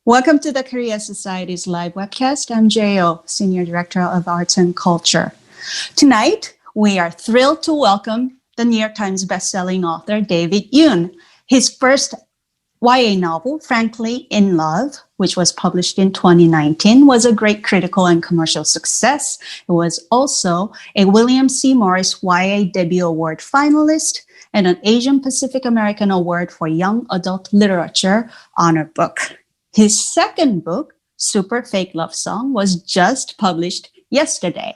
Welcome to the Korea Society's live webcast. I'm Jo, Senior Director of Arts and Culture. Tonight, we are thrilled to welcome the New York Times bestselling author, David Yoon. His first YA novel, Frankly in Love, which was published in 2019, was a great critical and commercial success. It was also a William C. Morris YA Debut Award finalist and an Asian Pacific American Award for Young Adult Literature honor book. His second book, Super Fake Love Song, was just published yesterday.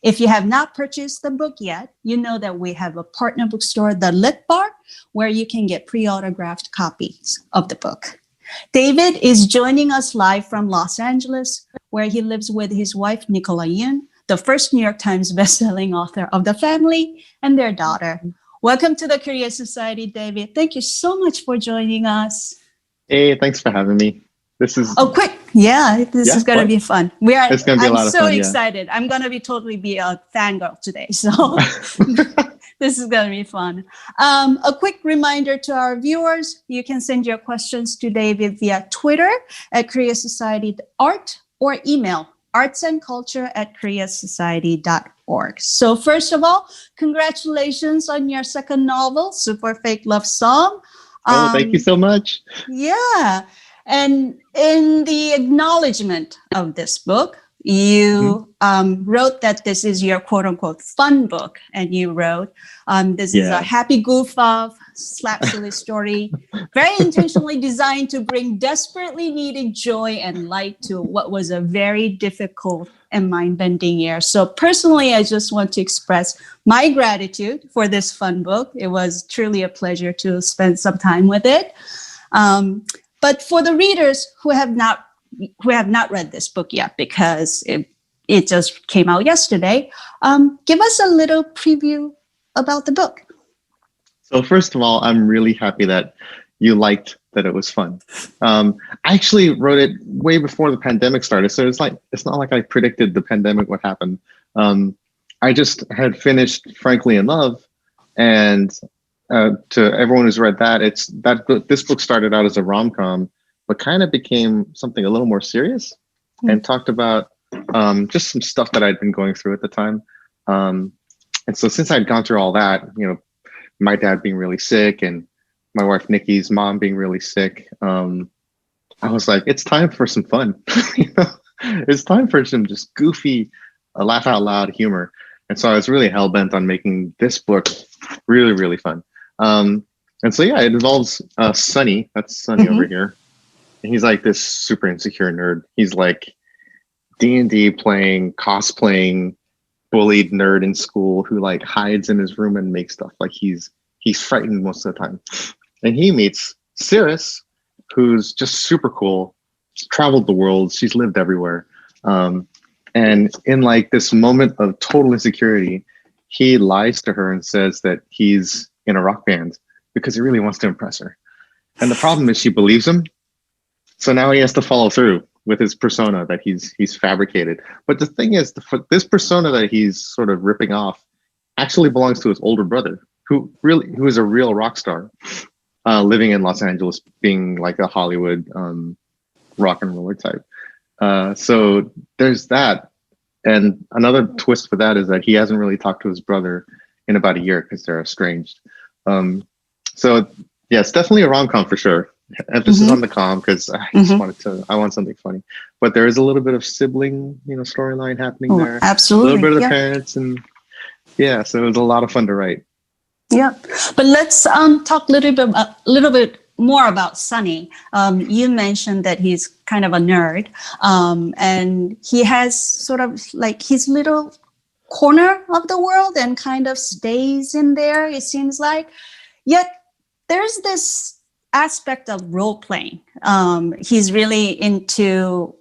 If you have not purchased the book yet, you know that we have a partner bookstore, The Lit Bar, where you can get pre-autographed copies of the book. David is joining us live from Los Angeles, where he lives with his wife, Nicola Yoon, the first New York Times bestselling author of the family, and their daughter. Welcome to the Korea Society, David. Thank you so much for joining us. Hey, thanks for having me. This is quick. Yeah, this is going to be fun. It's going to be a lot of fun. I'm so excited. I'm going to be totally be a fangirl today. So this is going to be fun. A quick reminder to our viewers, you can send your questions to David via Twitter at Korea Society Art or email artsandculture@koreasociety.org. So first of all, congratulations on your second novel, Super Fake Love Song. Thank you so much. Yeah. And in the acknowledgement of this book, you wrote that this is your quote unquote fun book. And you wrote, this is a happy goof off, slap silly story, very intentionally designed to bring desperately needed joy and light to what was a very difficult and mind-bending year. So personally, I just want to express my gratitude for this fun book. It was truly a pleasure to spend some time with it. But for the readers who have not read this book yet, because it just came out yesterday, give us a little preview about the book. So first of all, I'm really happy that you liked that it was fun. I actually wrote it way before the pandemic started, so it's not like I predicted the pandemic would happen. I just had finished Frankly in Love, and to everyone who's read that, this book started out as a rom-com, but kind of became something a little more serious and talked about just some stuff that I'd been going through at the time. And so since I'd gone through all that, my dad being really sick and my wife Nikki's mom being really sick, I was like, it's time for some fun. It's time for some just goofy, laugh out loud humor. And so I was really hell-bent on making this book really, really fun. And so, yeah, it involves Sunny. That's Sunny over here. And he's like this super insecure nerd. He's like D&D playing, cosplaying, bullied nerd in school who like hides in his room and makes stuff. Like he's frightened most of the time. And he meets Cirrus, who's just super cool. She's traveled the world. She's lived everywhere. And in like this moment of total insecurity, he lies to her and says that he's in a rock band because he really wants to impress her. And the problem is she believes him. So now he has to follow through with his persona that he's fabricated. But the thing is, this persona that he's sort of ripping off actually belongs to his older brother, who is a real rock star, living in Los Angeles, being like a Hollywood rock and roller type. So there's that. And another twist for that is that he hasn't really talked to his brother in about a year because they're estranged. So yeah, it's definitely a rom-com for sure. Emphasis on the com because I just I want something funny. But there is a little bit of sibling, storyline happening there. Absolutely. A little bit of the parents, and yeah, so it was a lot of fun to write. Yeah, but let's talk a little bit more about Sunny. You mentioned that he's kind of a nerd, and he has sort of like his little corner of the world and kind of stays in there, it seems like. Yet there's this aspect of role playing. He's really into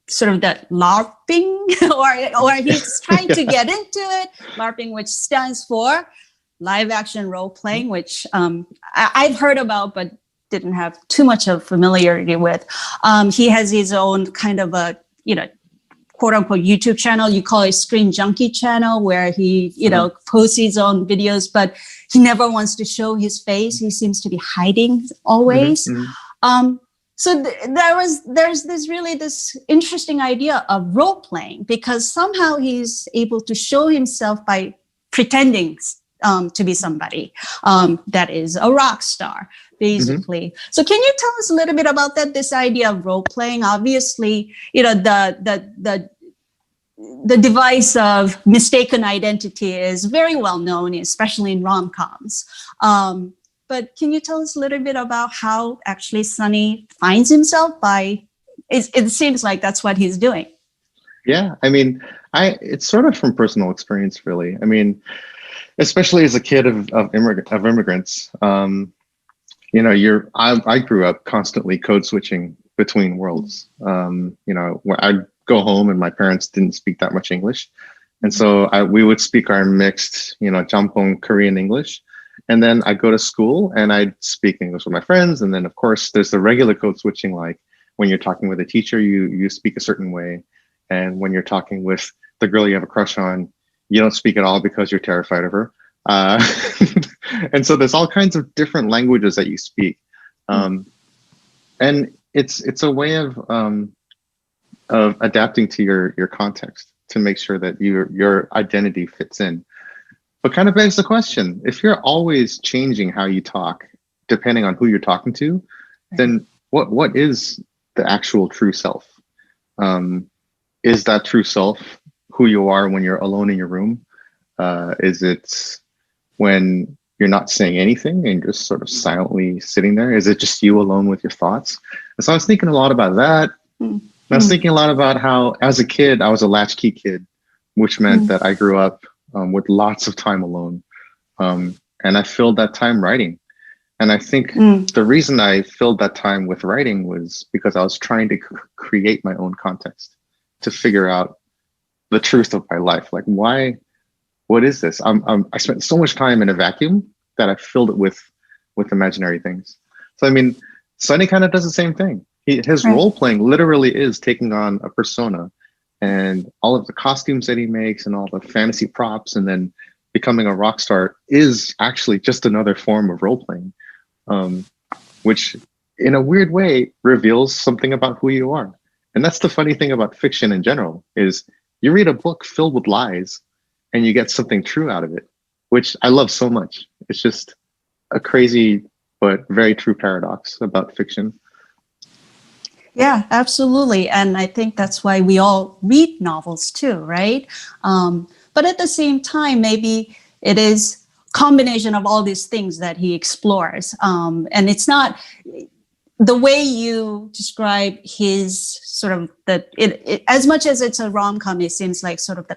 sort of that LARPing, or he's trying to get into it. LARPing, which stands for live action role playing, which I've heard about but didn't have too much of familiarity with. He has his own kind of a quote unquote YouTube channel. You call it Screen Junkie channel, where he posts his own videos, but he never wants to show his face. He seems to be hiding always. So there's this interesting idea of role playing, because somehow he's able to show himself by pretending to be somebody that is a rock star, basically. Mm-hmm. So can you tell us a little bit about that? This idea of role playing, obviously, the device of mistaken identity is very well known, especially in rom-coms. But can you tell us a little bit about how actually Sonny finds himself it seems like that's what he's doing. Yeah, I mean, it's sort of from personal experience, really. I mean, especially as a kid of immigrants, I grew up constantly code switching between worlds. Where I'd go home and my parents didn't speak that much English. And so we would speak our mixed, Jampong Korean English. And then I'd go to school and I'd speak English with my friends. And then, of course, there's the regular code switching, like when you're talking with a teacher, you speak a certain way. And when you're talking with the girl you have a crush on, you don't speak at all because you're terrified of her. And so there's all kinds of different languages that you speak. And it's a way of adapting to your context to make sure that your identity fits in. But kind of begs the question, if you're always changing how you talk, depending on who you're talking to, then what is the actual true self? Is that true self who you are when you're alone in your room? Is it when you're not saying anything and just sort of silently sitting there? Is it just you alone with your thoughts? And so I was thinking a lot about that. And I was thinking a lot about how, as a kid, I was a latchkey kid, which meant that I grew up with lots of time alone. And I filled that time writing. And I think the reason I filled that time with writing was because I was trying to create my own context, to figure out the truth of my life. Like, what is this? I spent so much time in a vacuum that I filled it with imaginary things. So, I mean, Sonny kind of does the same thing. His role playing literally is taking on a persona, and all of the costumes that he makes and all the fantasy props, and then becoming a rock star is actually just another form of role playing, which in a weird way reveals something about who you are. And that's the funny thing about fiction in general, is you read a book filled with lies and you get something true out of it, which I love so much. It's just a crazy but very true paradox about fiction. Yeah, absolutely. And I think that's why we all read novels too, right? But at the same time, maybe it is a combination of all these things that he explores. And it's not the way you describe his sort of as much as it's a rom-com, it seems like sort of the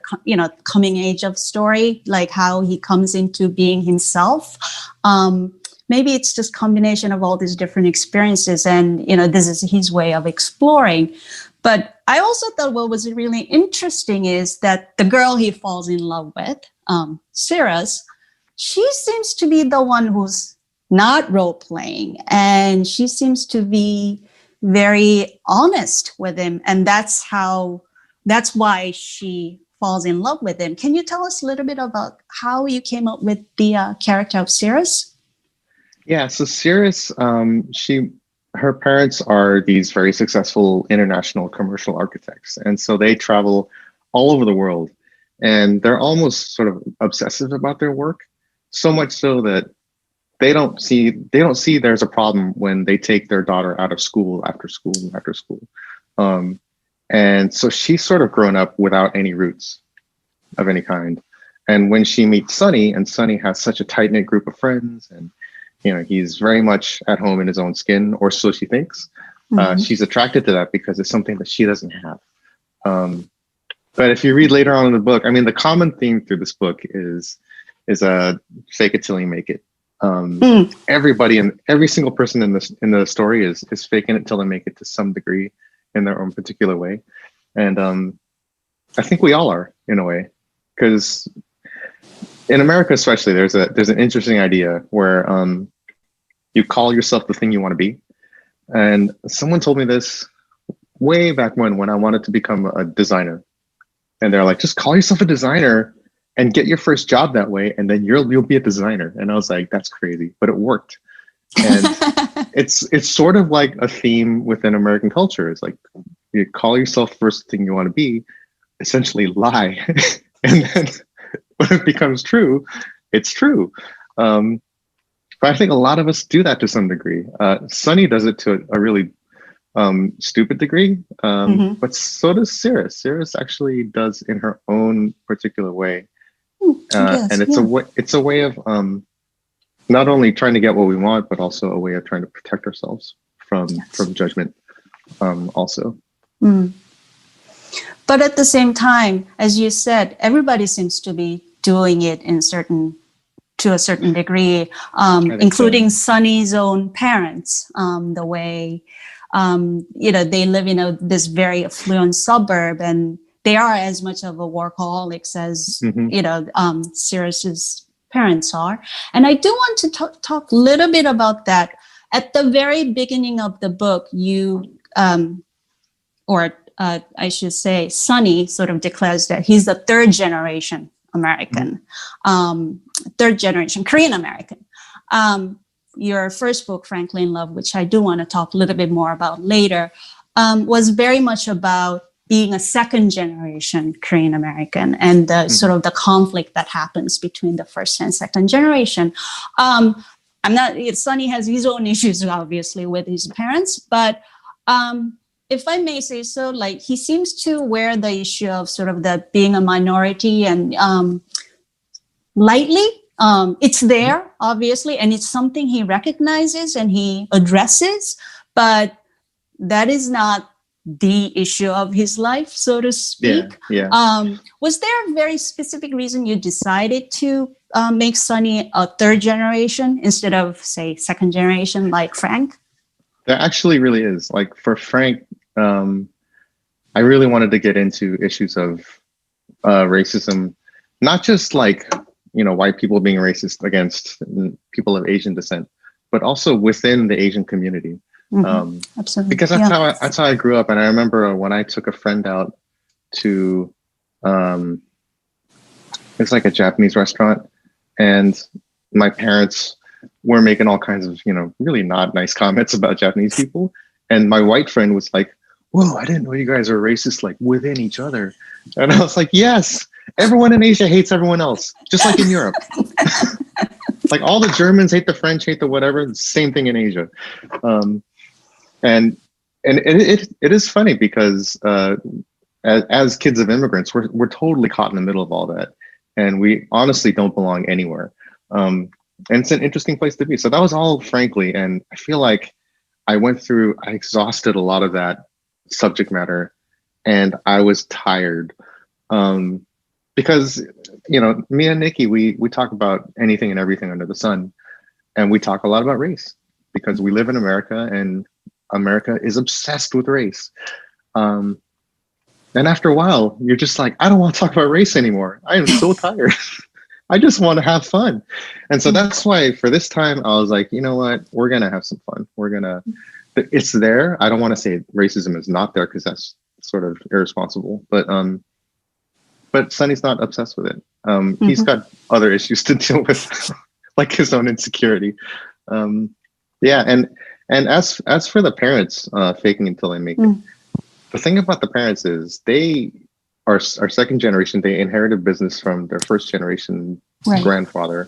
coming age of story, like how he comes into being himself. Maybe it's just combination of all these different experiences, and this is his way of exploring. But I also thought what was really interesting is that the girl he falls in love with, Cirrus, she seems to be the one who's not role playing, and she seems to be very honest with him, and that's why she falls in love with him. Can you tell us a little bit about how you came up with the character of Cirrus? Yeah, so Cirrus, her parents are these very successful international commercial architects, and so they travel all over the world, and they're almost sort of obsessive about their work, so much so that they don't see there's a problem when they take their daughter out of school after school after school. And so she's sort of grown up without any roots of any kind. And when she meets Sonny, and Sonny has such a tight-knit group of friends, and he's very much at home in his own skin, or so she thinks. She's attracted to that because it's something that she doesn't have. But if you read later on in the book, I mean, the common theme through this book is a fake it till you make it. Everybody and every single person in the story is faking it till they make it to some degree in their own particular way. And I think we all are, in a way, because in America especially, there's an interesting idea where you call yourself the thing you want to be. And someone told me this way back when I wanted to become a designer. And they're like, just call yourself a designer and get your first job that way, and then you'll be a designer. And I was like, that's crazy, but it worked. And it's sort of like a theme within American culture. It's like you call yourself first thing you want to be, essentially lie, and then when it becomes true, it's true. But I think a lot of us do that to some degree. Sunny does it to a really stupid degree, but so does Cirrus. Cirrus actually does in her own particular way, and it's a way of not only trying to get what we want, but also a way of trying to protect ourselves from judgment. Also. But at the same time, as you said, everybody seems to be doing it to a certain degree, including Sunny's own parents. The way they live in this very affluent suburb, and they are as much of a workaholics as Cirrus's parents are. And I do want to talk a little bit about that. At the very beginning of the book, I should say, Sunny sort of declares that he's the third generation American, third generation Korean American. Your first book, Frankly in Love, which I do want to talk a little bit more about later, was very much about being a second generation Korean American and the sort of the conflict that happens between the first and second generation. Sunny has his own issues, obviously, with his parents, but if I may say so, like he seems to wear the issue of sort of the being a minority and lightly. It's there, obviously, and it's something he recognizes and he addresses, but that is not the issue of his life, so to speak. Was there a very specific reason you decided to make Sunny a third generation instead of, say, second generation like Frank? There actually really is. Like for Frank, I really wanted to get into issues of racism, not just like, white people being racist against people of Asian descent, but also within the Asian community. Absolutely. Because that's how I grew up. And I remember when I took a friend out to, it's like a Japanese restaurant, and my parents were making all kinds of, really not nice comments about Japanese people. And my white friend was like, "Whoa, I didn't know you guys are racist, like within each other." And I was like, yes, everyone in Asia hates everyone else, just like in Europe. Like all the Germans hate the French, hate the whatever, the same thing in Asia. And it is funny because as kids of immigrants, we're totally caught in the middle of all that. And we honestly don't belong anywhere. And it's an interesting place to be. So that was all Frankly. And I feel like I exhausted a lot of that subject matter, and I was tired. Because, me and Nikki, we talk about anything and everything under the sun. And we talk a lot about race because we live in America, and America is obsessed with race. And after a while, you're just like, I don't want to talk about race anymore. I am so tired. I just want to have fun. And so that's why for this time, I was like, you know what? We're going to have some fun. It's there. I don't want to say racism is not there because that's sort of irresponsible. But Sunny's not obsessed with it. He's got other issues to deal with, like his own insecurity. And as for the parents faking until they make it, the thing about the parents is they are second generation. They inherited business from their first generation grandfather,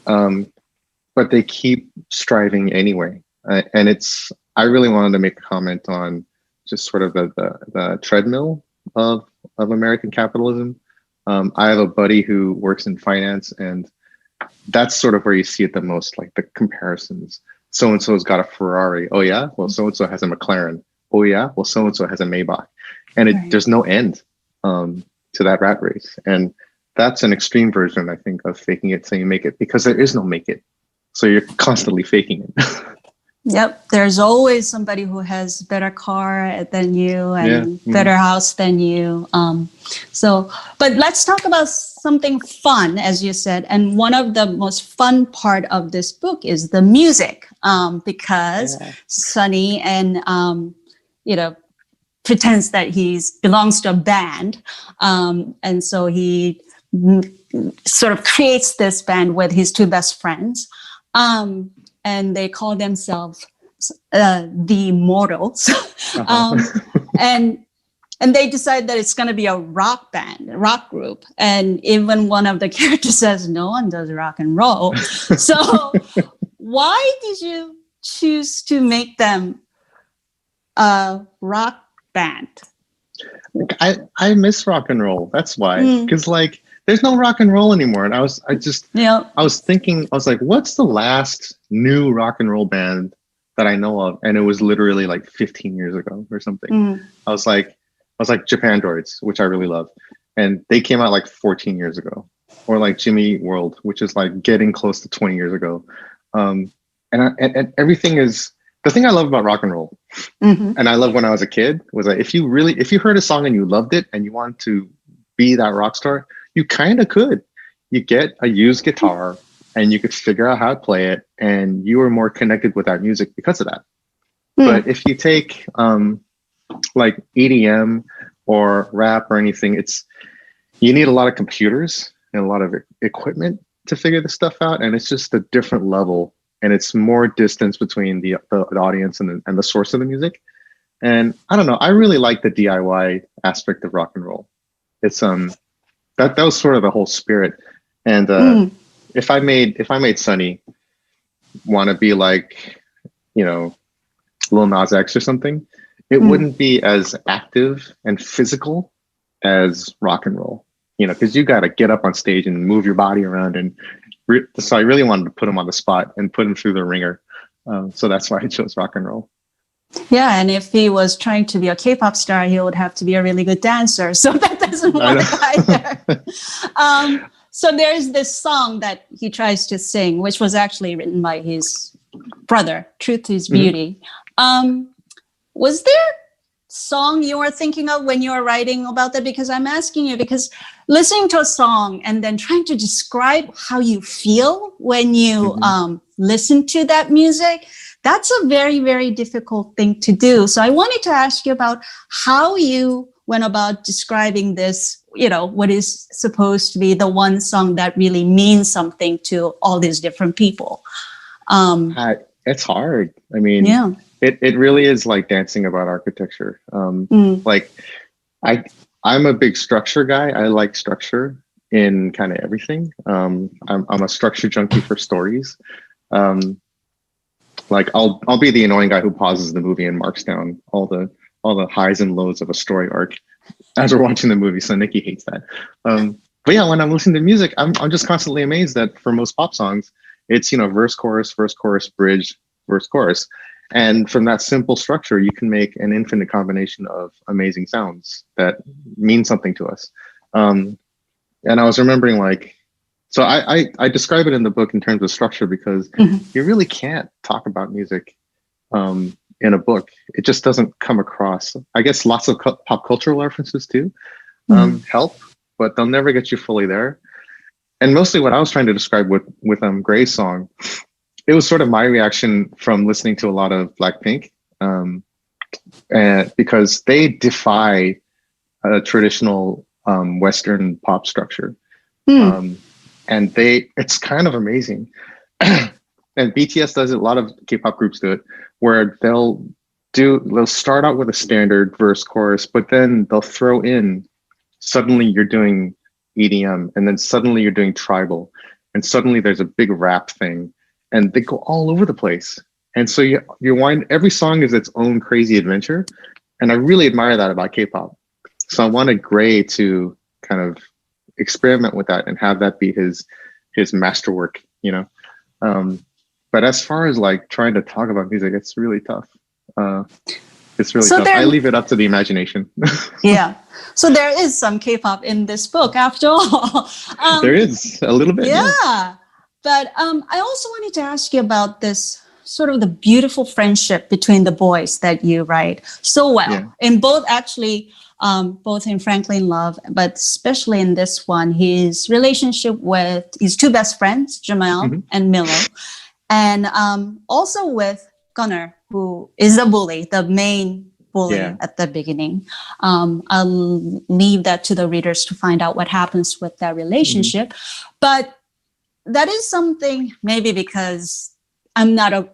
but they keep striving anyway. And I really wanted to make a comment on just sort of the treadmill of American capitalism. I have a buddy who works in finance, and that's sort of where you see it the most, like the comparisons. So-and-so's got a Ferrari. Oh yeah? Well, so-and-so has a McLaren. Oh yeah? Well, so-and-so has a Maybach. And there's no end to that rat race. And that's an extreme version, I think, of faking it till you make it, because there is no make it. So you're constantly faking it. Yep. There's always somebody who has better car than you and better house than you. But let's talk about something fun, as you said. And one of the most fun part of this book is the music, because Sunny and, pretends that he belongs to a band. And so he sort of creates this band with his two best friends. and they call themselves the Immortals. And they decide that it's going to be a rock band, a rock group. And even one of the characters says, no one does rock and roll. So why did you choose to make them a rock band? I miss rock and roll. That's why. Because like there's no rock and roll anymore. And I was thinking, I was like, what's the last new rock and roll band that I know of? And it was literally like 15 years ago or something. I was like Japan Droids, which I really love. And they came out like 14 years ago. Or like Jimmy Eat World, which is like getting close to 20 years ago. And everything is, the thing I love about rock and roll, and I love when I was a kid, was that if you heard a song and you loved it and you wanted to be that rock star, you kind of could. You get a used guitar and you could figure out how to play it, and you were more connected with that music because of that. But if you take like EDM or rap or anything, you need a lot of computers and a lot of equipment to figure this stuff out, and it's just a different level, and it's more distance between the audience and the source of the music. And I don't know, I really like the DIY aspect of rock and roll. It's that was sort of the whole spirit. And if I made Sonny want to be like, you know, Lil Nas X or something, it wouldn't be as active and physical as rock and roll, you know, because you got to get up on stage and move your body around. And so I really wanted to put him on the spot and put him through the ringer. So that's why I chose rock and roll. Yeah, and if he was trying to be a K-pop star, he would have to be a really good dancer. So that doesn't work either. So there's this song that he tries to sing, which was actually written by his brother, Truth is Beauty. Was there a song you were thinking of when you were writing about that? Because I'm asking you, because listening to a song and then trying to describe how you feel when you listen to that music, that's a very, very difficult thing to do. So I wanted to ask you about how you went about describing this, you know, what is supposed to be the one song that really means something to all these different people. It's hard. I mean, it really is like dancing about architecture. Like I'm a big structure guy. I like structure in kind of everything. I'm a structure junkie for stories. Like I'll be the annoying guy who pauses the movie and marks down all the highs and lows of a story arc as we're watching the movie. So Nikki hates that. But yeah, when I'm listening to music, I'm just constantly amazed that for most pop songs, it's, you know, verse, chorus, bridge, verse, chorus. And from that simple structure, you can make an infinite combination of amazing sounds that mean something to us. And I was remembering, like, so I describe it in the book in terms of structure because you really can't talk about music in a book. It just doesn't come across. I guess lots of pop cultural references too help, but they'll never get you fully there. And mostly what I was trying to describe with Gray's song, it was sort of my reaction from listening to a lot of Blackpink, and because they defy a traditional Western pop structure. And it's kind of amazing. And BTS does it, a lot of K-pop groups do it, where they'll start out with a standard verse chorus, but then they'll throw in, suddenly you're doing EDM, and then suddenly you're doing tribal, and suddenly there's a big rap thing, and they go all over the place. And so you wind, every song is its own crazy adventure. And I really admire that about K-pop. So I wanted Gray to kind of experiment with that and have that be his masterwork, you know? But as far as like trying to talk about music, it's really tough. It's really tough. I leave it up to the imagination. Yeah. So there is some K-pop in this book after all. There is a little bit. Yeah. But I also wanted to ask you about this sort of the beautiful friendship between the boys that you write so well in both, actually, both in Franklin Love, but especially in this one, his relationship with his two best friends, Jamal and Milo, and also with Gunnar, who is a bully, the main bully at the beginning. I'll leave that to the readers to find out what happens with that relationship. But that is something, maybe because I'm not a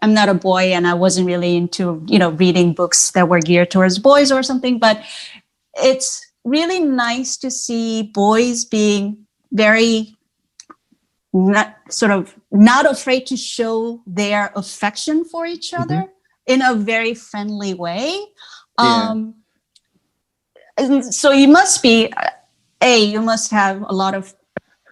I'm not a boy, and I wasn't really into, reading books that were geared towards boys or something, but it's really nice to see boys being very not afraid to show their affection for each other in a very friendly way. Yeah. And so you must have a lot of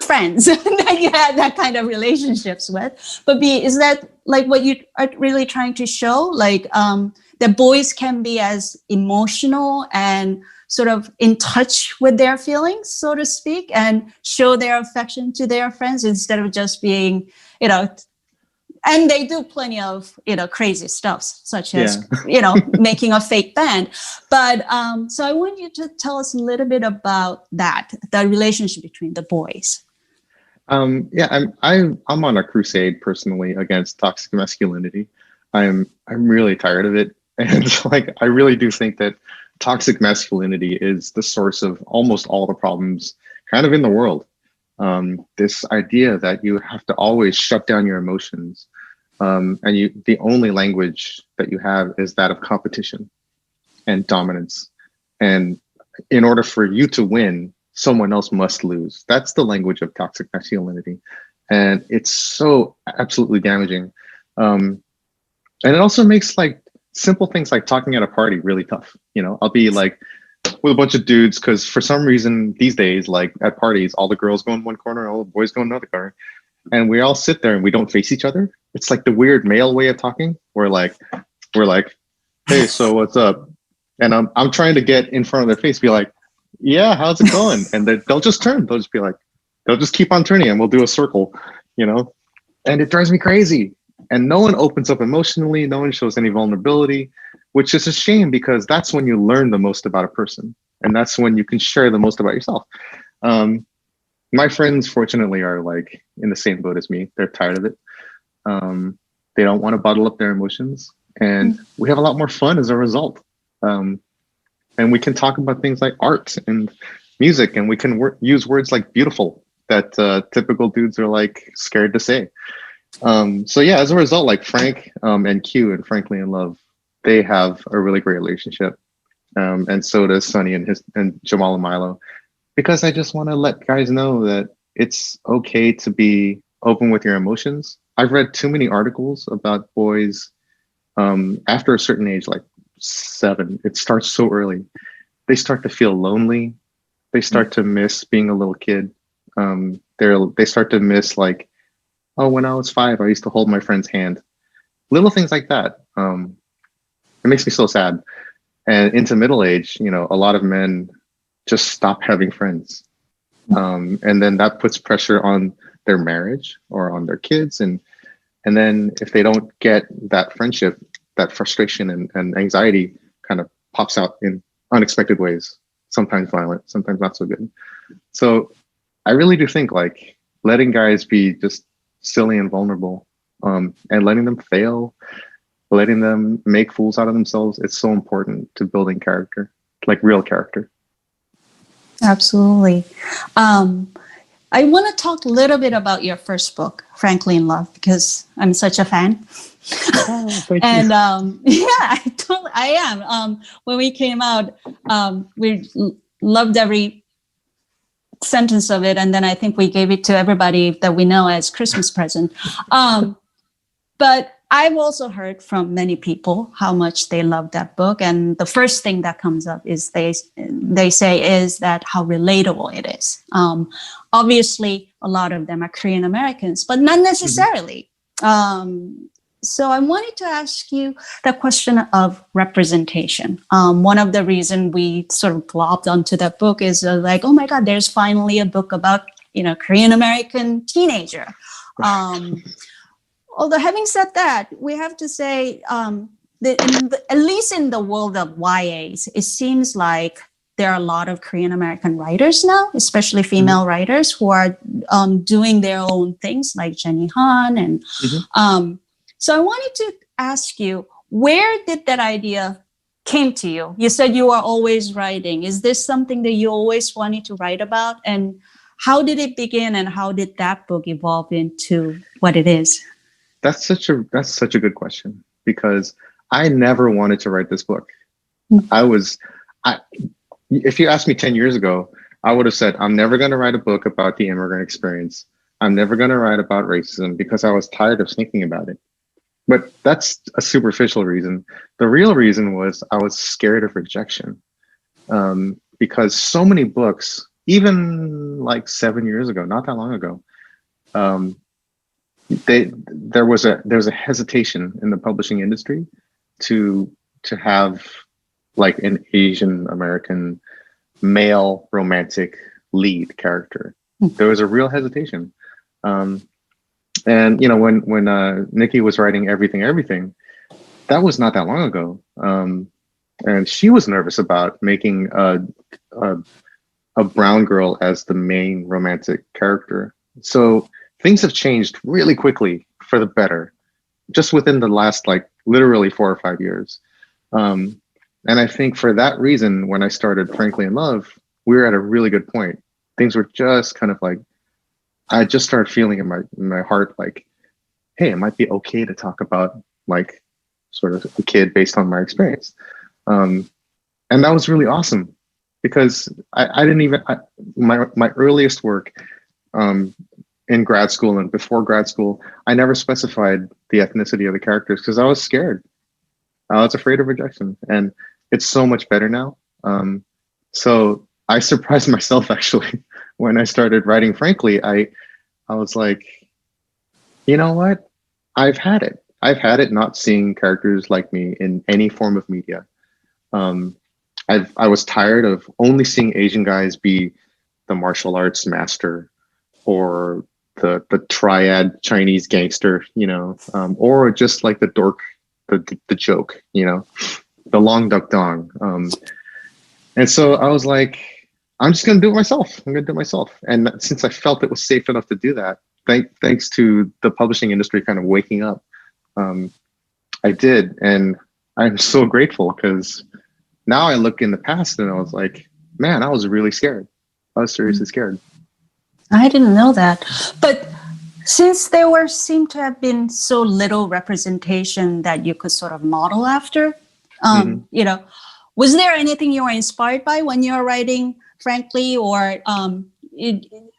friends that you had that kind of relationships with. But B, is that like what you are really trying to show? Like that boys can be as emotional and sort of in touch with their feelings, so to speak, and show their affection to their friends instead of just being, and they do plenty of, crazy stuff, such as, making a fake band. But so I want you to tell us a little bit about that, the relationship between the boys. I'm on a crusade personally against toxic masculinity. I'm really tired of it. And I really do think that toxic masculinity is the source of almost all the problems kind of in the world. This idea that you have to always shut down your emotions. And the only language that you have is that of competition and dominance. And in order for you to win, someone else must lose. That's the language of toxic masculinity. And it's so absolutely damaging. And it also makes simple things like talking at a party really tough. I'll be with a bunch of dudes, because for some reason these days, at parties, all the girls go in one corner, all the boys go in another corner. And we all sit there and we don't face each other. It's like the weird male way of talking. We're like, hey, so what's up? And I'm trying to get in front of their face, be like, yeah, how's it going? And they'll just turn. They'll just be like, they'll just keep on turning and we'll do a circle, and it drives me crazy. And no one opens up emotionally. No one shows any vulnerability, which is a shame, because that's when you learn the most about a person. And that's when you can share the most about yourself. My friends, fortunately, are in the same boat as me. They're tired of it. They don't want to bottle up their emotions. And we have a lot more fun as a result. And we can talk about things like art and music, and we can use words like beautiful that typical dudes are scared to say. So yeah, as a result, Frank and Q and Frankly in Love, they have a really great relationship. And so does Sonny and Jamal and Milo, because I just want to let guys know that it's okay to be open with your emotions. I've read too many articles about boys after a certain age, 7, it starts so early. They start to feel lonely. They start to miss being a little kid. They start to miss oh, when I was 5, I used to hold my friend's hand. Little things like that. It makes me so sad. And into middle age, a lot of men just stop having friends. And then that puts pressure on their marriage or on their kids. And then if they don't get that friendship, that frustration and anxiety kind of pops out in unexpected ways, sometimes violent, sometimes not so good. So I really do think letting guys be just silly and vulnerable, and letting them fail, letting them make fools out of themselves, it's so important to building character, real character. Absolutely. I want to talk a little bit about your first book, Frankly in Love, because I'm such a fan. Oh, thank and you. I am. When we came out, we loved every sentence of it, and then I think we gave it to everybody that we know as Christmas present. But I've also heard from many people how much they love that book, and the first thing that comes up is they say is that how relatable it is. Obviously, a lot of them are Korean Americans, but not necessarily. So I wanted to ask you the question of representation. One of the reasons we sort of globbed onto that book is oh my God, there's finally a book about Korean American teenager. Although having said that, we have to say that at least in the world of YAs, it seems like there are a lot of Korean American writers now, especially female writers who are doing their own things, like Jenny Han. And so I wanted to ask you, where did that idea came to you? You said you are always writing. Is this something that you always wanted to write about? And how did it begin, and how did that book evolve into what it is? That's such a good question, because I never wanted to write this book. Mm. I if you asked me 10 years ago, I would have said I'm never going to write a book about the immigrant experience. I'm never going to write about racism, because I was tired of thinking about it. But that's a superficial reason. The real reason was I was scared of rejection, because so many books, even like 7 years ago, not that long ago, um, there was a hesitation in the publishing industry to have like an Asian American male romantic lead character. There was a real hesitation. And when Nikki was writing Everything, that was not that long ago. And she was nervous about making a brown girl as the main romantic character. So things have changed really quickly for the better, just within the last like literally 4 or 5 years. And I think for that reason, when I started Frankly in Love, we were at a really good point. Things were just kind of like, I just started feeling in my heart like, hey, it might be okay to talk about like sort of a kid based on my experience. And that was really awesome, because I didn't even, my earliest work in grad school and before grad school, I never specified the ethnicity of the characters because I was scared. I was afraid of rejection, and it's so much better now. So I surprised myself actually when I started writing Frankly. I was like, you know what? I've had it. I've had it not seeing characters like me in any form of media. I was tired of only seeing Asian guys be the martial arts master, or the triad Chinese gangster, or just like the dork, the joke, the long duck dong. And so I was like, I'm just going to do it myself. I'm going to do it myself. And since I felt it was safe enough to do that, thanks to the publishing industry kind of waking up, I did. And I'm so grateful, because now I look in the past and I was like, man, I was really scared. I was seriously scared. I didn't know that. But since there seemed to have been so little representation that you could sort of model after, was there anything you were inspired by when you were writing Frankly, or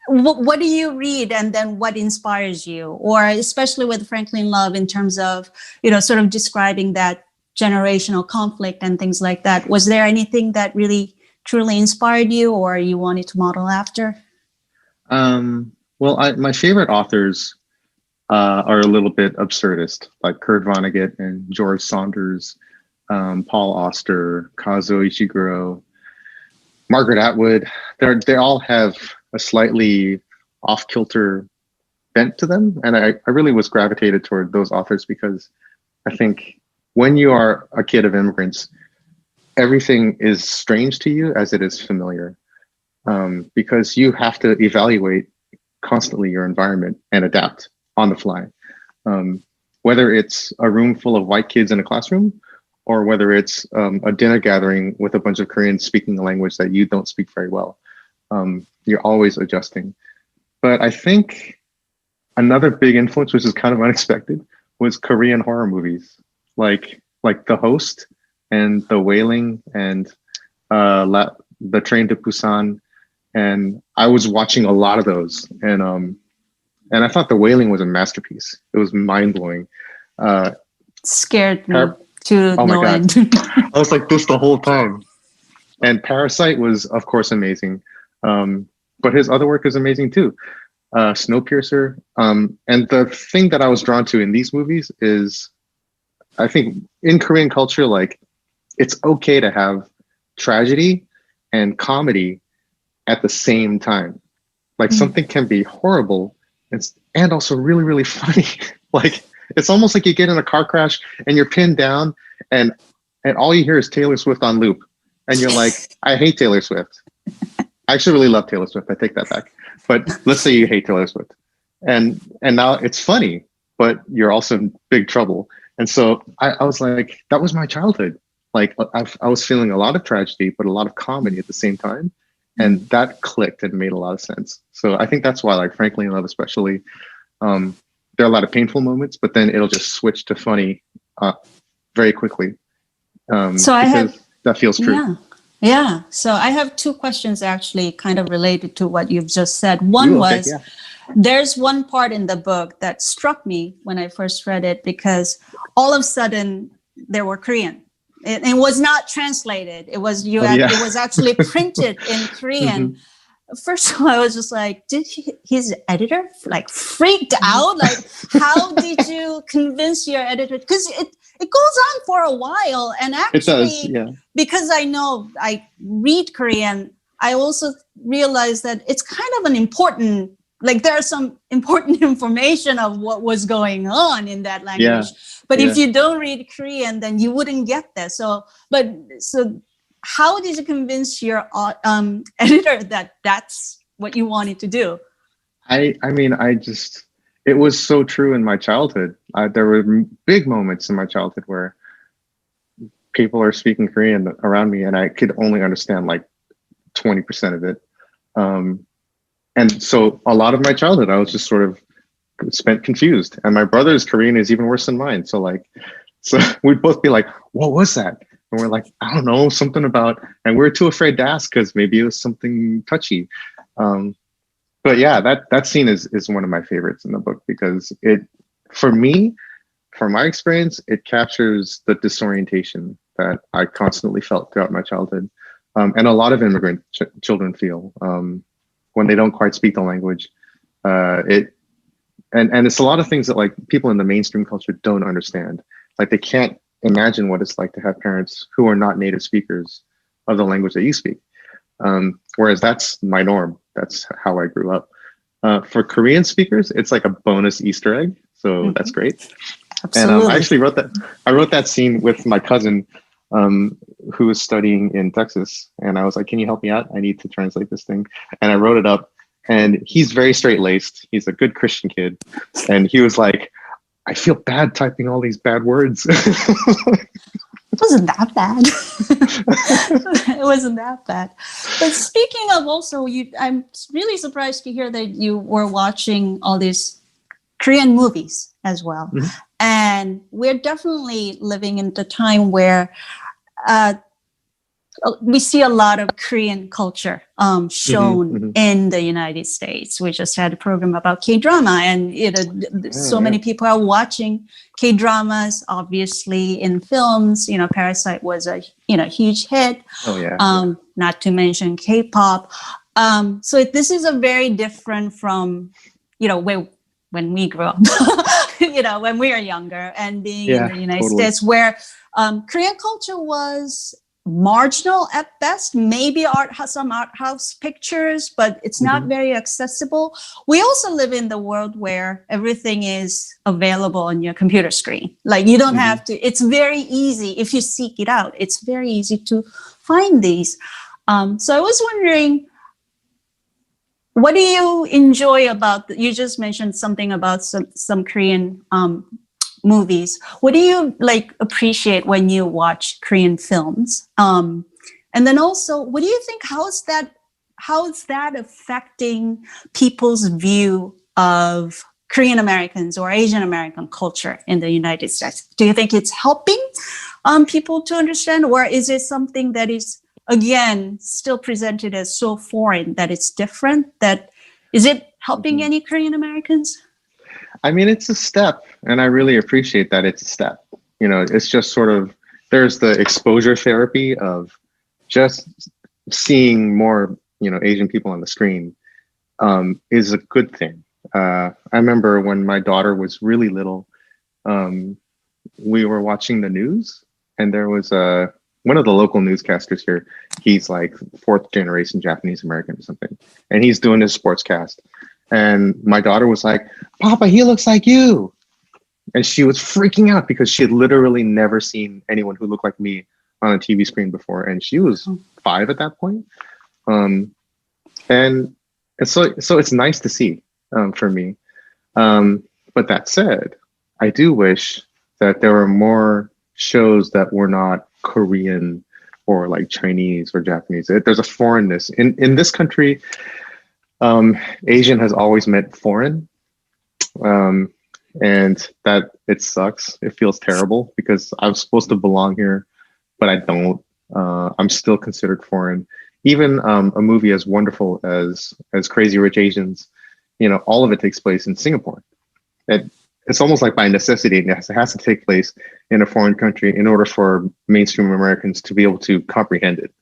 what do you read and then what inspires you? Or especially with Frankly in Love, in terms of, sort of describing that generational conflict and things like that. Was there anything that really truly inspired you or you wanted to model after? Well, my favorite authors are a little bit absurdist, like Kurt Vonnegut and George Saunders, Paul Auster, Kazuo Ishiguro, Margaret Atwood. They all have a slightly off-kilter bent to them. And I really was gravitated toward those authors because I think when you are a kid of immigrants, everything is strange to you as it is familiar, because you have to evaluate constantly your environment and adapt on the fly. Whether it's a room full of white kids in a classroom, or whether it's a dinner gathering with a bunch of Koreans speaking a language that you don't speak very well. You're always adjusting. But I think another big influence, which is kind of unexpected, was Korean horror movies, like The Host and The Wailing and The Train to Busan. And I was watching a lot of those, and I thought The Wailing was a masterpiece. It was mind-blowing. Scared me to no end. I was like this the whole time. And Parasite was, of course, amazing. But his other work is amazing too. Snowpiercer. And the thing that I was drawn to in these movies is, I think in Korean culture, like, it's okay to have tragedy and comedy at the same time. Like, something can be horrible and also really, really funny. Like, it's almost like you get in a car crash and you're pinned down and all you hear is Taylor Swift on loop. And you're like, I hate Taylor Swift. I actually really love Taylor Swift. I take that back. But let's say you hate Taylor Swift. And now it's funny, but you're also in big trouble. And so I was like, that was my childhood. Like, I was feeling a lot of tragedy, but a lot of comedy at the same time. And that clicked and made a lot of sense. So I think that's why, like, Frankly in Love especially, there are a lot of painful moments, but then it'll just switch to funny very quickly. So I have, because that feels true. yeah. Yeah. So I have two questions actually kind of related to what you've just said. One was, there's one part in the book that struck me when I first read it, because all of a sudden there were Korean. It was not translated. It was it was actually printed in Korean. First of all, I was just like, did his editor like freaked out? Like, how did you convince your editor? Because it goes on for a while. And actually, because I know I read Korean, I also realized that it's kind of an important, like there's some important information of what was going on in that language. But if you don't read Korean, then you wouldn't get that. So how did you convince your editor that that's what you wanted to do? I mean, it was so true in my childhood. There were big moments in my childhood where people are speaking Korean around me and I could only understand like 20% of it. And so a lot of my childhood, I was just sort of spent confused. And my brother's Korean is even worse than mine. So we'd both be like, what was that? And we're like, I don't know, something about, and we're too afraid to ask because maybe it was something touchy. But yeah, that scene is one of my favorites in the book because for my experience, it captures the disorientation that I constantly felt throughout my childhood. And a lot of immigrant children feel when they don't quite speak the language. And it's a lot of things that like people in the mainstream culture don't understand. Like they can't imagine what it's like to have parents who are not native speakers of the language that you speak. Whereas that's my norm. That's how I grew up. For Korean speakers, it's like a bonus Easter egg. So that's great. Absolutely. And I actually wrote that scene with my cousin who was studying in Texas. And I was like, can you help me out? I need to translate this thing. And I wrote it up. And he's very straight-laced. He's a good Christian kid. And he was like, I feel bad typing all these bad words. It wasn't that bad. It wasn't that bad. But speaking of also, I'm really surprised to hear that you were watching all these Korean movies as well. And we're definitely living in the time where we see a lot of Korean culture shown in the United States. We just had a program about K-drama, and so many people are watching K-dramas, obviously in films. Parasite was a huge hit. Not to mention K-pop. So this is a very different from when we grew up. When we were younger and being in the United States, where Korean culture was marginal at best, maybe some art house pictures, but it's not very accessible. We also live in the world where everything is available on your computer screen. Like you don't have to, it's very easy if you seek it out. It's very easy to find these. So I was wondering, what do you enjoy about, you just mentioned something about some Korean movies. What do you appreciate when you watch Korean films? And then also, what do you think, how is that affecting people's view of Korean Americans or Asian American culture in the United States? Do you think it's helping people to understand, or is it something that is, again, still presented as so foreign that it's different? Is it helping any Korean Americans? I mean, it's a step, and I really appreciate that it's a step. It's just sort of, there's the exposure therapy of just seeing more, Asian people on the screen is a good thing. I remember when my daughter was really little, we were watching the news, and there was one of the local newscasters here. He's like 4th generation Japanese American or something, and he's doing his sportscast. And my daughter was like, Papa, he looks like you. And she was freaking out because she had literally never seen anyone who looked like me on a TV screen before. And she was 5 at that point. And so it's nice to see for me. But that said, I do wish that there were more shows that were not Korean or like Chinese or Japanese. There's a foreignness in this country. Asian has always meant foreign. and that it sucks. It feels terrible because I'm supposed to belong here, but I don't. I'm still considered foreign. Even a movie as wonderful as Crazy Rich Asians, all of it takes place in Singapore. It's almost like by necessity, it has to take place in a foreign country in order for mainstream Americans to be able to comprehend it.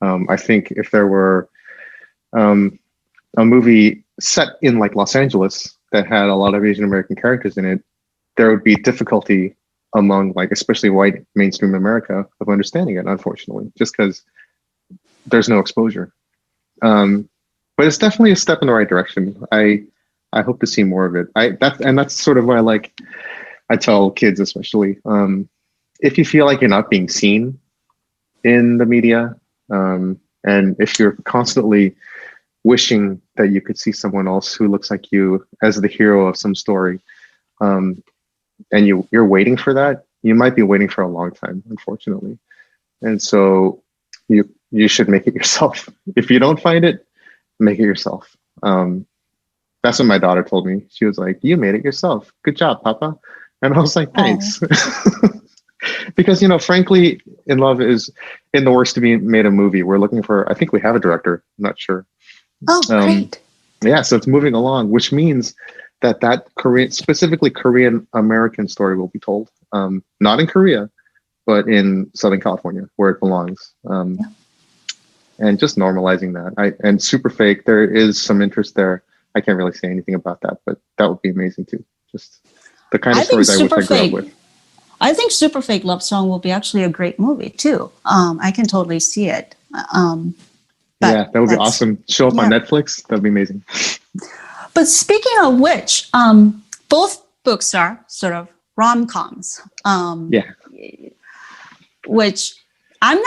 I think if there were a movie set in like Los Angeles that had a lot of Asian American characters in it, there would be difficulty among like especially white mainstream America of understanding it, unfortunately, just because there's no exposure. But it's definitely a step in the right direction. I hope to see more of it. That's sort of why I tell kids especially, if you feel like you're not being seen in the media, and if you're constantly wishing that you could see someone else who looks like you as the hero of some story, and you're waiting for that, you might be waiting for a long time, unfortunately. And so you should make it yourself. If you don't find it, make it yourself. That's what my daughter told me. She was like, "You made it yourself. Good job, Papa." And I was like, "Thanks." Because, frankly, In Love is in the works to be made a movie. We're looking for, I think we have a director. I'm not sure. Oh, great. Yeah, so it's moving along, which means that Korean, specifically Korean American story will be told. Not in Korea, but in Southern California, where it belongs. And just normalizing that. And Super Fake, there is some interest there. I can't really say anything about that, but that would be amazing too. Just the kind of stories I wish I grew up with. I think Super Fake Love Song will be actually a great movie too. I can totally see it. Yeah, that would be awesome. Show up on Netflix. That'd be amazing. But speaking of which, both books are sort of rom-coms. Which I'm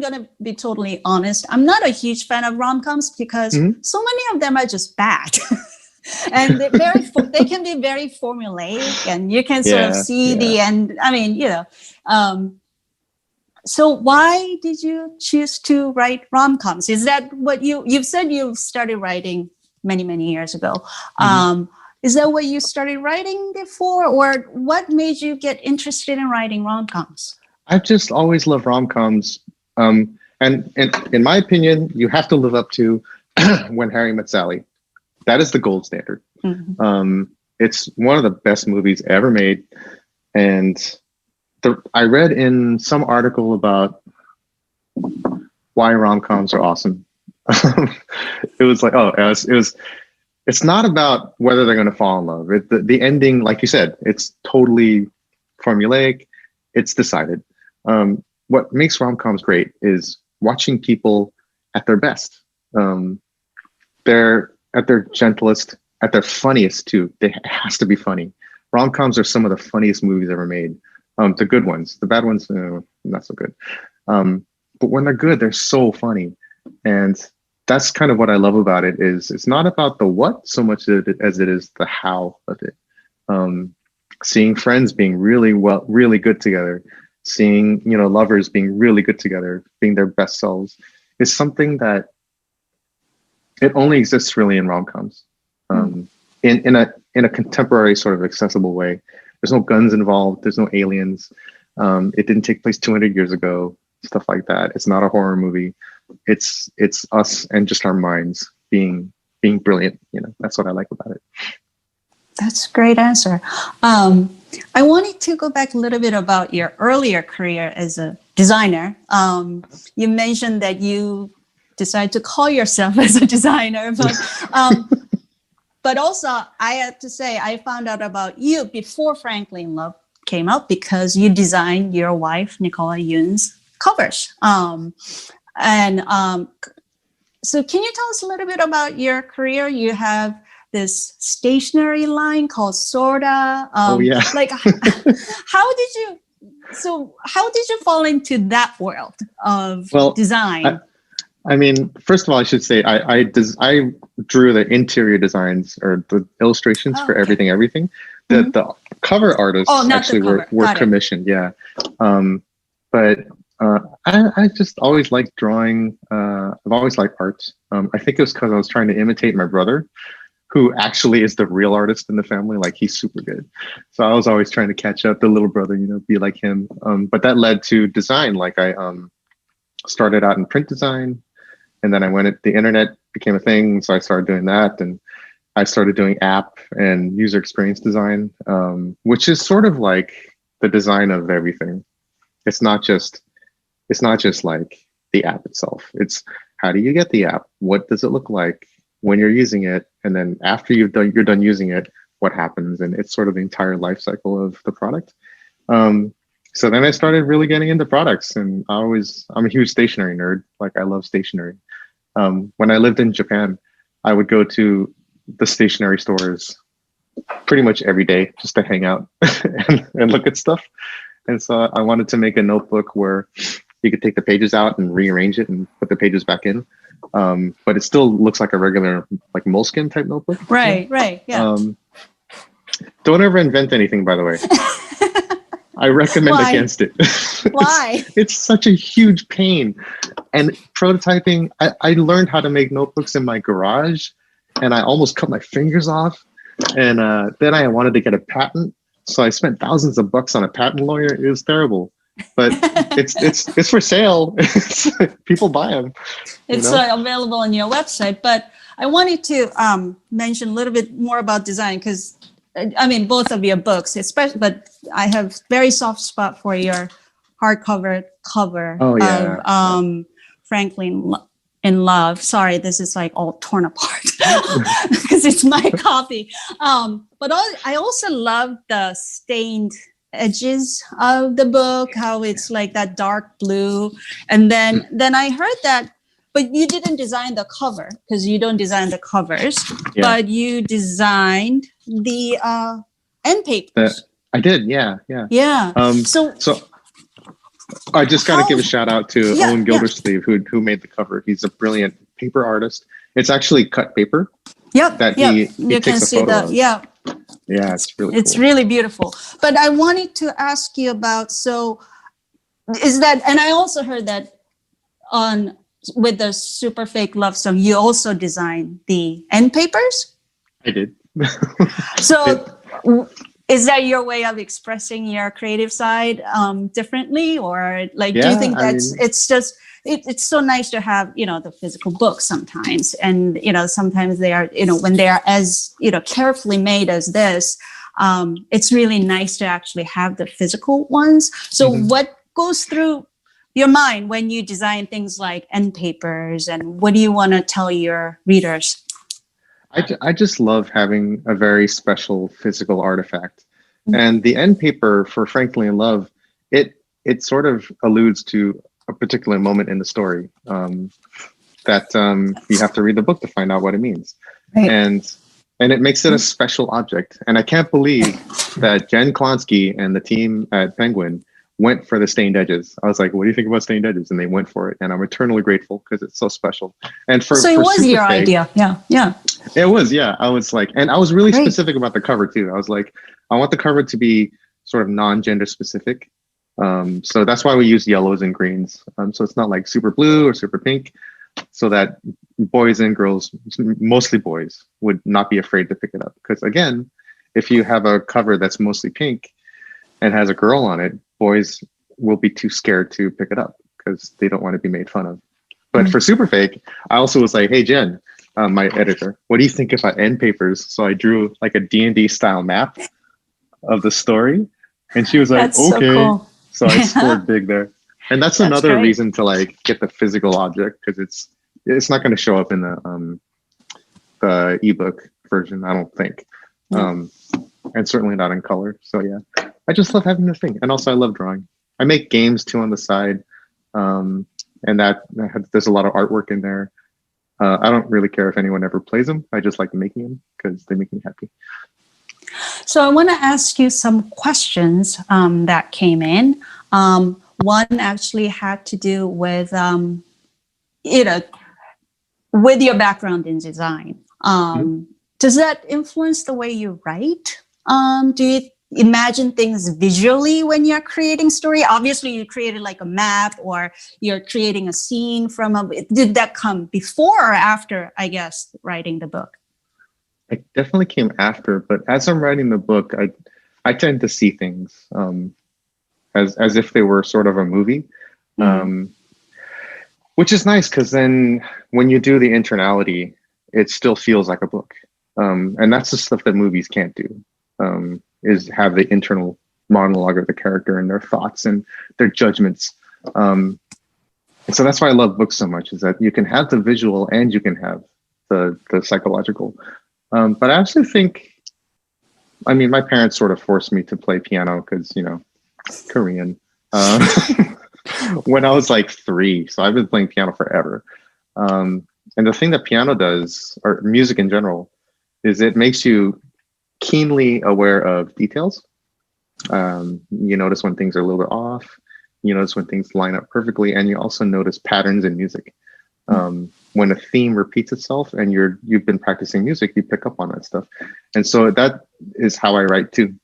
going to be totally honest. I'm not a huge fan of rom-coms because so many of them are just bad. And they can be very formulaic, and you can sort of see the end. I mean, so why did you choose to write rom-coms? Is that what you've said you started writing many, many years ago? Is that what you started writing before, or what made you get interested in writing rom-coms? I've just always loved rom-coms. And in my opinion, you have to live up to When Harry Met Sally. That is the gold standard. It's one of the best movies ever made. And I read in some article about why rom-coms are awesome. It was like, it's not about whether they're going to fall in love. The ending, like you said, it's totally formulaic. It's decided. What makes rom-coms great is watching people at their best. They're at their gentlest, at their funniest too. It has to be funny. Rom-coms are some of the funniest movies ever made. The good ones, the bad ones, not so good. But when they're good, they're so funny. And that's kind of what I love about it. Is it's not about the what so much as it is the how of it. Seeing friends being really good together, seeing lovers being really good together, being their best selves, is something that it only exists really in rom-coms. In a contemporary sort of accessible way. There's no guns involved. There's no aliens. It didn't take place 200 years ago. Stuff like that. It's not a horror movie. It's us and just our minds being brilliant. That's what I like about it. That's a great answer. I wanted to go back a little bit about your earlier career as a designer. You mentioned that you decided to call yourself as a designer, but also I have to say I found out about you before Frankly in Love came out because you designed your wife Nicola Yoon's covers. So can you tell us a little bit about your career? You have this stationery line called Sorta. Like how did you fall into that world of design? I mean, first of all, I should say I drew the interior designs or the illustrations for everything. The cover artists actually were commissioned. Yeah. But I just always liked drawing. I've always liked art. I think it was because I was trying to imitate my brother, who actually is the real artist in the family. Like he's super good. So I was always trying to catch up, the little brother, be like him. But that led to design. Like I started out in print design, and then I went at the internet became a thing. So I started doing that, and I started doing app and user experience design, which is sort of like the design of everything. It's not just like the app itself. It's how do you get the app? What does it look like when you're using it? And then after you're done using it, what happens? And it's sort of the entire life cycle of the product. So then I started really getting into products, and I'm a huge stationery nerd. Like I love stationery. When I lived in Japan, I would go to the stationery stores pretty much every day just to hang out and look at stuff. And so I wanted to make a notebook where you could take the pages out and rearrange it and put the pages back in. But it still looks like a regular like moleskin type notebook. Right, yeah. Don't ever invent anything, by the way. I recommend against it. Why? It's such a huge pain. And prototyping, I learned how to make notebooks in my garage, and I almost cut my fingers off. And then I wanted to get a patent. So I spent thousands of bucks on a patent lawyer. It was terrible. But it's for sale. People buy them. It's available on your website. But I wanted to mention a little bit more about design, because I mean, both of your books, especially, but I have very soft spot for your hardcover cover of Franklin in Love. Sorry, this is like all torn apart because it's my copy. But I also love the stained edges of the book, how it's like that dark blue. And then I heard that, but you didn't design the cover, because you don't design the covers, but you designed the end papers. I did, yeah. So I just got to give a shout out to Owen Gildersleeve, who made the cover. He's a brilliant paper artist. It's actually cut paper. That he you takes can a see photo that. of. Yeah, it's really it's cool. really beautiful. But I wanted to ask you about, so is that, and I also heard that with the Super Fake Love Song, you also designed the end papers? I did. So is that your way of expressing your creative side differently? Or like, do you think it's just, it's so nice to have, the physical books sometimes. And, sometimes they are, when they are as, carefully made as this, it's really nice to actually have the physical ones. So what goes through your mind when you design things like end papers, and what do you want to tell your readers? I just love having a very special physical artifact. And the end paper for Frankly in Love, it sort of alludes to a particular moment in the story that you have to read the book to find out what it means. Right. And it makes it a special object. And I can't believe that Jen Klonsky and the team at Penguin went for the stained edges. I was like, what do you think about stained edges? And they went for it. And I'm eternally grateful because it's so special. And so it was your idea. Yeah. It was, yeah. I was like, and I was really specific about the cover too. I was like, I want the cover to be sort of non-gender specific. So that's why we use yellows and greens. So it's not like super blue or super pink, so that boys and girls, mostly boys, would not be afraid to pick it up. Because again, if you have a cover that's mostly pink and has a girl on it, boys will be too scared to pick it up because they don't want to be made fun of. But for Super Fake, I also was like, hey, Jen, my editor, what do you think if I end papers? So I drew like a D&D style map of the story. And she was like, that's okay. So cool. So I scored big there. And that's another reason to like get the physical object, because it's not going to show up in the ebook version, I don't think. And certainly not in color. So yeah, I just love having this thing. And also I love drawing. I make games too on the side. And there's a lot of artwork in there. I don't really care if anyone ever plays them. I just like making them because they make me happy. So I want to ask you some questions that came in. One actually had to do with, with your background in design. Does that influence the way you write? Do you imagine things visually when you're creating story? Obviously, you created like a map, or you're creating a scene from did that come before or after, I guess, writing the book? it definitely came after, but as I'm writing the book, I tend to see things as if they were sort of a movie, which is nice because then when you do the internality, it still feels like a book, and that's the stuff that movies can't do. Is have the internal monologue of the character and their thoughts and their judgments. And so that's why I love books so much, is that you can have the visual and you can have the psychological. But I actually think, I mean, my parents sort of forced me to play piano because, you know, Korean, when I was like 3. So I've been playing piano forever. And the thing that piano does, or music in general, is it makes you keenly aware of details. You notice when things are a little bit off. You notice when things line up perfectly, and you also notice patterns in music. When a theme repeats itself, and you've been practicing music, you pick up on that stuff. And so that is how I write too.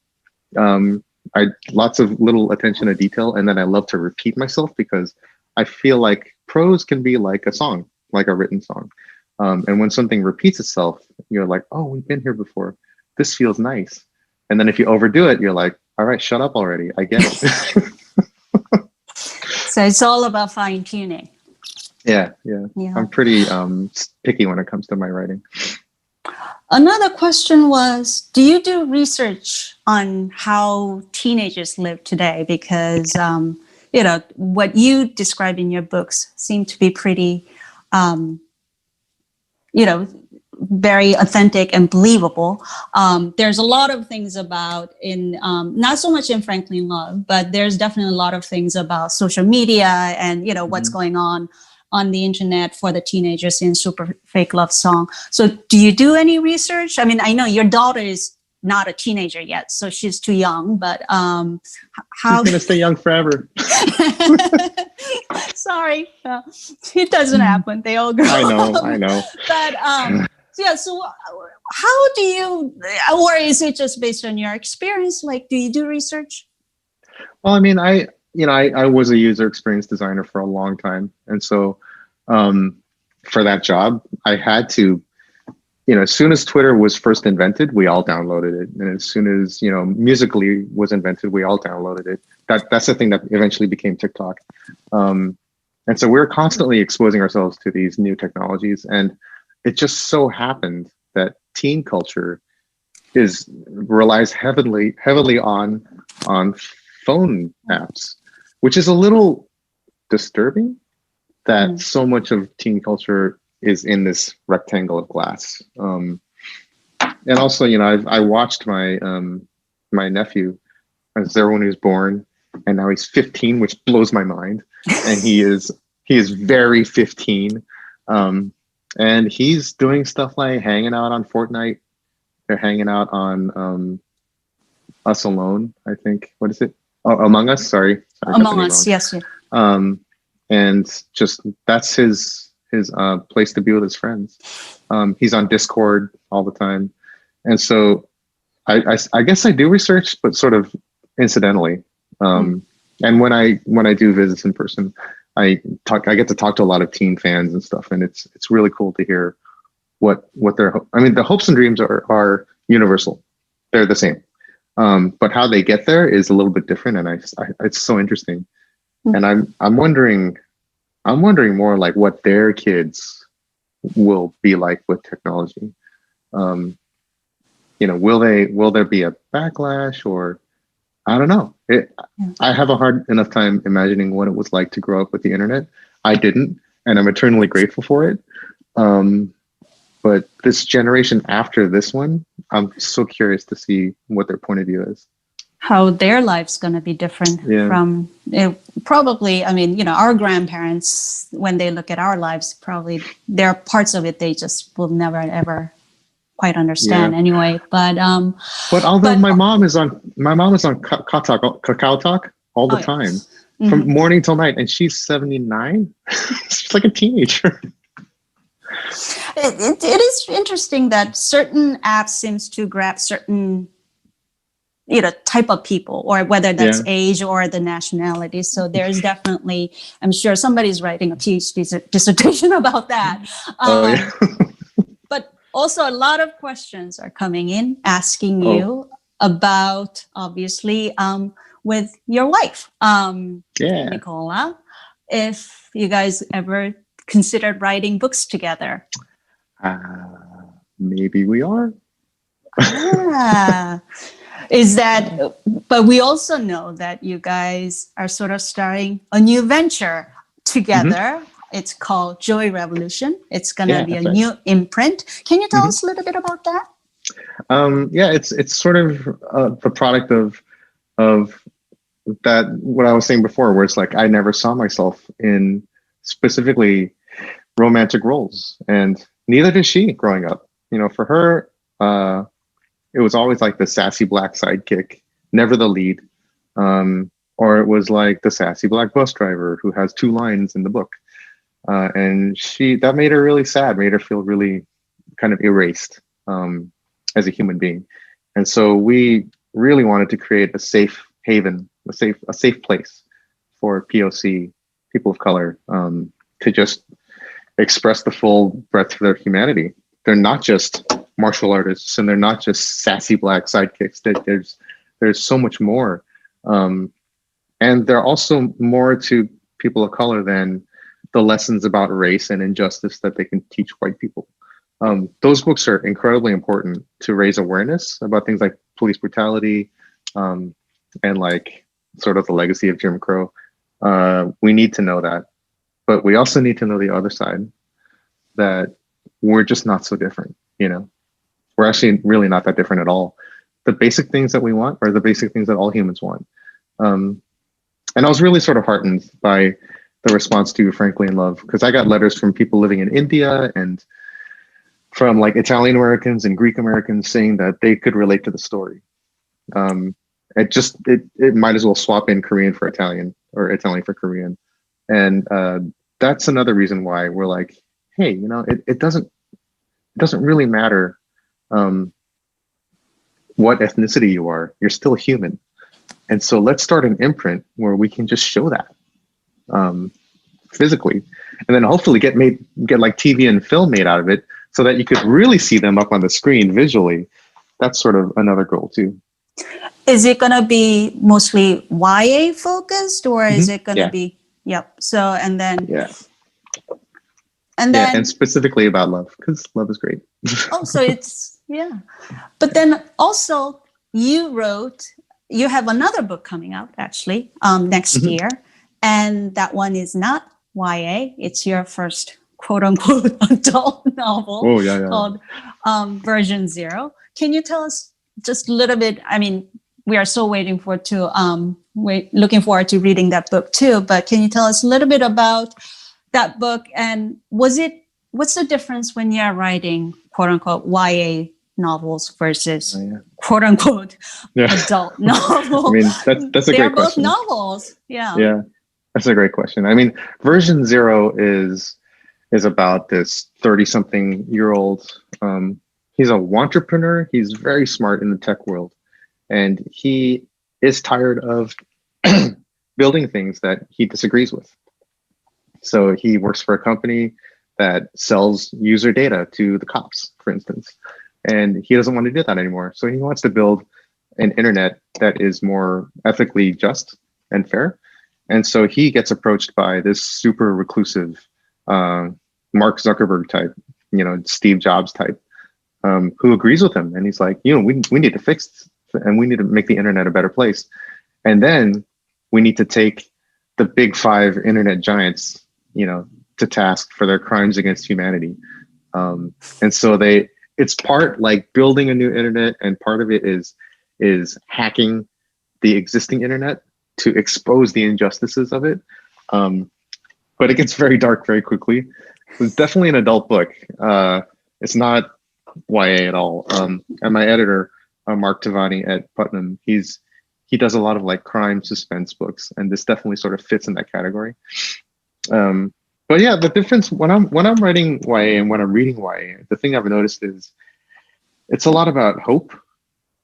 I lots of little attention to detail, and then I love to repeat myself because I feel like prose can be like a song, like a written song. And when something repeats itself, you're like, oh, we've been here before. This feels nice. And then if you overdo it, you're like, all right, shut up already. I get it. So it's all about fine tuning. Yeah. I'm pretty picky when it comes to my writing. Another question was, do you do research on how teenagers live today? Because, you know, what you describe in your books seem to be pretty, you know, very authentic and believable. There's a lot of things about not so much in Franklin Love, but there's definitely a lot of things about social media and, you know, what's going on the internet for the teenagers in Super Fake Love Song. So do you do any research? I mean, I know your daughter is not a teenager yet, so she's too young, but how... She's going to stay young forever. Sorry. It doesn't happen. They all grow up. I know. But yeah, so how do you, or is it just based on your experience? Like, do you do research? Well, I mean, I was a user experience designer for a long time. And so for that job, I had to, you know, as soon as Twitter was first invented, we all downloaded it. And as soon as, you know, Musical.ly was invented, we all downloaded it. That's the thing that eventually became TikTok. And so we're constantly exposing ourselves to these new technologies. And it just so happened that teen culture relies heavily on phone apps, which is a little disturbing that so much of teen culture is in this rectangle of glass. And also, you know, I watched my my nephew as there when he was born, and now he's 15, which blows my mind. And he is very 15. And he's doing stuff like hanging out on Fortnite. They're hanging out on Us Alone, I think. What is it? Oh, Among Us. Sorry Among Us. Yes. And just that's his place to be with his friends. He's on Discord all the time, and so I guess I do research, but sort of incidentally. And when I do visits in person, I get to talk to a lot of teen fans and stuff, and it's really cool to hear what their, I mean, the hopes and dreams are universal. They're the same. But how they get there is a little bit different, and it's so interesting. And I'm wondering more like what their kids will be like with technology. You know, will there be a backlash, or I don't know. I have a hard enough time imagining what it was like to grow up with the internet. I didn't, and I'm eternally grateful for it. But this generation after this one, I'm so curious to see what their point of view is. How their life's going to be different from probably, I mean, you know, our grandparents, when they look at our lives, probably there are parts of it they just will never, ever quite understand anyway. But although my mom is on Kakao Talk all the time, from morning till night, and she's 79. She's like a teenager. It is interesting that certain apps seems to grab certain, you know, type of people, or whether that's age or the nationality. So there's definitely, I'm sure somebody's writing a PhD dissertation about that. But Also, a lot of questions are coming in asking Oh, you about, obviously, with your wife, yeah. Nicola, if you guys ever considered writing books together. Maybe we are. Ah, is that, but we also know that you guys are sort of starting a new venture together. It's called Joy Revolution. It's going to be a That's right. new imprint. Can you tell us a little bit about that? Yeah, it's sort of the product of that, what I was saying before, where it's like I never saw myself in specifically romantic roles, and neither did she growing up. For her, it was always like the sassy black sidekick, never the lead, or it was like the sassy black bus driver who has two lines in the book, and that made her really sad, made her feel really kind of erased as a human being. And so we really wanted to create a safe haven, a safe place for POC, people of color, to just express the full breadth of their humanity. They're not just martial artists, and they're not just sassy black sidekicks. There's so much more, and they're also more to people of color than the lessons about race and injustice that they can teach white people. Those books are incredibly important to raise awareness about things like police brutality, and like sort of the legacy of Jim Crow. We need to know that, but we also need to know the other side, that we're just not so different. We're actually really not that different at all. The basic things that we want are the basic things that all humans want. And I was really sort of heartened by the response to Frankly in Love, because I got letters from people living in India and from like Italian Americans and Greek Americans saying that they could relate to the story. It might as well swap in Korean for Italian or Italian for Korean. And that's another reason why we're like, hey, it doesn't really matter what ethnicity you are, you're still human. And so let's start an imprint where we can just show that physically, and then hopefully get like TV and film made out of it, so that you could really see them up on the screen visually. That's sort of another goal too. Is it going to be mostly YA focused, or is it going to be, yep. So, and then, and specifically about love, because love is great. Oh, so it's, but then also you have another book coming out actually next year, and that one is not YA. It's your first quote unquote adult novel called Version Zero. Can you tell us just a little bit? I mean, we are so looking forward to reading that book too, but can you tell us a little bit about that book, and what's the difference when you're writing quote unquote YA novels versus quote unquote adult novels? I mean, that's a great question. They're both novels. Yeah, that's a great question. I mean, Version Zero is about this 30-something-year-old. He's a entrepreneur. He's very smart in the tech world, and he is tired of building things that he disagrees with. So he works for a company that sells user data to the cops, for instance, and he doesn't want to do that anymore. So he wants to build an internet that is more ethically just and fair. And so he gets approached by this super reclusive Mark Zuckerberg type, Steve Jobs type, who agrees with him. And he's like, we need to fix this, and we need to make the internet a better place. And then we need to take the big five internet giants, to task for their crimes against humanity. And so it's part like building a new internet, and part of it is hacking the existing internet to expose the injustices of it. But it gets very dark very quickly. It's definitely an adult book. It's not YA at all. And my editor, Mark Tavani at Putnam, he does a lot of like crime suspense books, and this definitely sort of fits in that category. But yeah, the difference when I'm writing YA and when I'm reading YA, the thing I've noticed is it's a lot about hope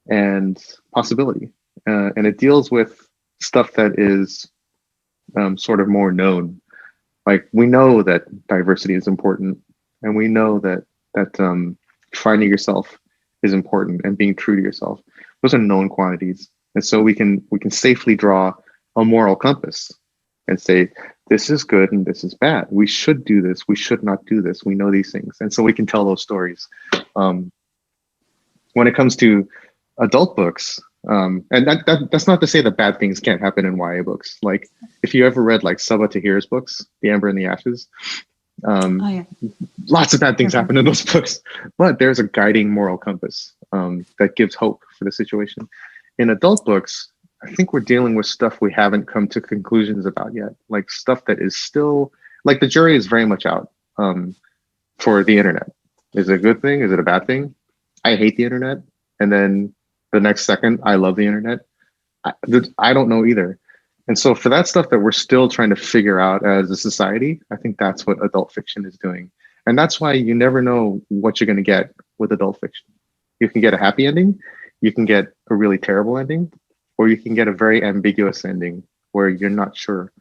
and possibility, and it deals with stuff that is sort of more known. Like, we know that diversity is important, and we know that finding yourself is important, and being true to yourself. Those are known quantities. And so we can safely draw a moral compass and say, this is good and this is bad. We should do this. We should not do this. We know these things. And so we can tell those stories. When it comes to adult books, and that's not to say that bad things can't happen in YA books. Like if you ever read like Sabaa Tahir's books, The Amber and the Ashes, lots of bad things happen in those books, but there's a guiding moral compass that gives hope for the situation. In adult books, I think we're dealing with stuff we haven't come to conclusions about yet, like stuff that is still, like the jury is very much out for the internet. Is it a good thing? Is it a bad thing? I hate the internet. And then the next second, I love the internet. I don't know either. And so for that stuff that we're still trying to figure out as a society, I think that's what adult fiction is doing. And that's why you never know what you're going to get with adult fiction. You can get a happy ending, you can get a really terrible ending, or you can get a very ambiguous ending where you're not sure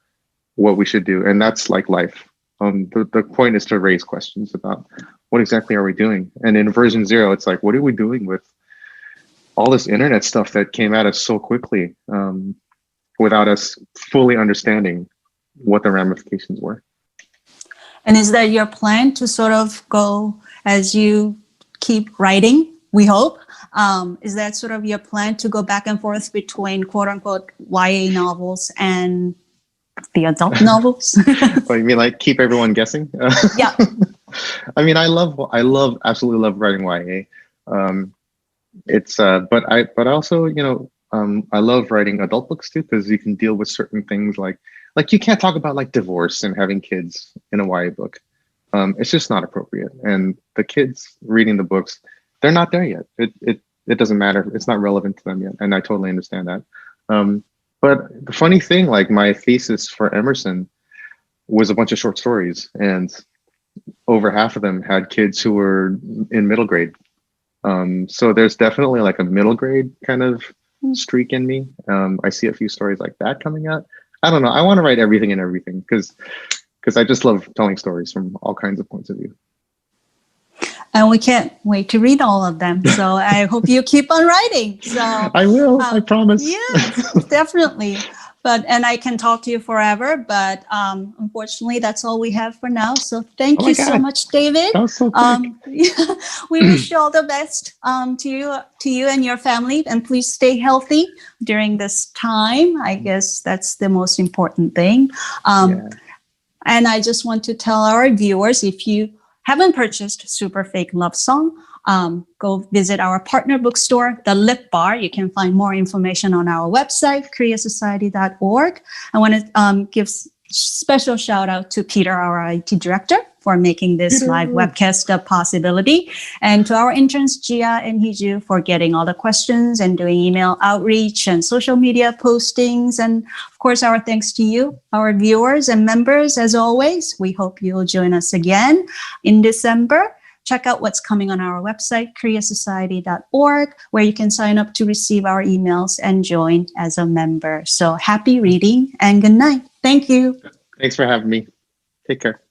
what we should do. And that's like life. The point is to raise questions about what exactly are we doing? And in version 0, it's like, what are we doing with all this internet stuff that came at us so quickly without us fully understanding what the ramifications were? And is that your plan to sort of go as you keep writing, we hope? Is that sort of your plan to go back and forth between quote unquote YA novels and the adult novels? What, you mean like keep everyone guessing? Yeah. I mean, I absolutely love writing YA. But I also, I love writing adult books too, because you can deal with certain things like you can't talk about like divorce and having kids in a YA book. It's just not appropriate. And the kids reading the books, they're not there yet. It doesn't matter. It's not relevant to them yet. And I totally understand that. But the funny thing, like my thesis for Emerson was a bunch of short stories, and over half of them had kids who were in middle grade. So there's definitely like a middle grade kind of streak in me. I see a few stories like that coming out. I don't know. I want to write everything and everything because I just love telling stories from all kinds of points of view. And we can't wait to read all of them. So I hope you keep on writing. So I will, I promise. Yes, definitely. And I can talk to you forever, but unfortunately, that's all we have for now. So thank you so much, David. That was so quick. We wish you all the best to you and your family, and please stay healthy during this time. I guess that's the most important thing. And I just want to tell our viewers, if you haven't purchased Super Fake Love Song, go visit our partner bookstore, The Lip Bar. You can find more information on our website, koreasociety.org. I want to give special shout out to Peter, our IT director, for making this live webcast a possibility. And to our interns, Gia and Hiju, for getting all the questions and doing email outreach and social media postings. And of course, our thanks to you, our viewers and members. As always, we hope you'll join us again in December. Check out what's coming on our website, koreasociety.org, where you can sign up to receive our emails and join as a member. So happy reading and good night. Thank you. Thanks for having me. Take care.